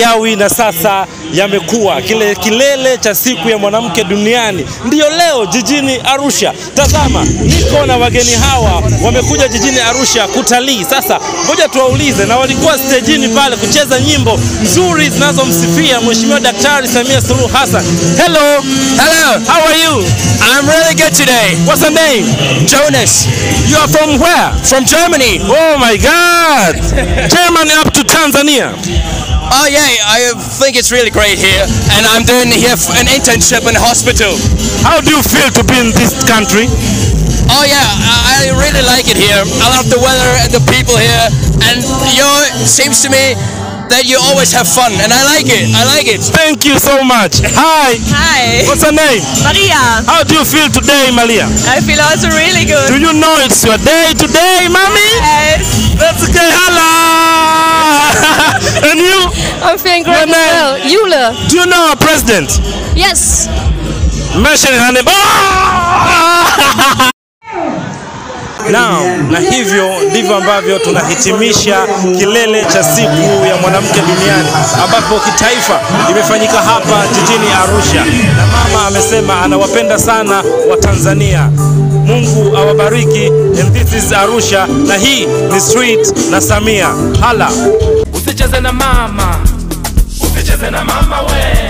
Yawi na sasa yamekuwa kilele cha siku ya mwanamke duniani. Ndiyo leo jijini Arusha. Tazama, niko na wageni hawa wamekuja jijini Arusha kutalii. Sasa ngoja tuwaulize, na walikuwa stejini pale kucheza nyimbo nzuri zinazomsifia Mheshimiwa Daktari Samia Suluhu Hassan. Hello. Hello. How are you? I'm really good today. What's your name? Jonas. You are from where? From Germany. Oh my God. Germany up to Tanzania. Oh yeah, I think it's really great here, and I'm doing here an internship in a hospital. How do you feel to be in this country? Oh yeah, I really like it here. I love the weather and the people here, and it seems to me that you always have fun, and I like it. I like it. Thank you so much. Hi. Hi. What's your name? Maria. How do you feel today, Maria? I feel also really good. Do you know it's your day today, mommy? Yes. That's okay. Hello. And you? I'm feeling great as well. Yule. Do you know our president? Yes. Mention her name. Na hivyo ndivyo ambavyo tunahitimisha kilele cha siku ya mwanamke duniani, ambapo kitaifa imefanyika hapa jijini Arusha, na mama amesema anawapenda sana wa Tanzania. Mungu awabariki. And this is Arusha, na hii ni Street na Samia. Hala. Usicheze na mama, usicheze na mama we.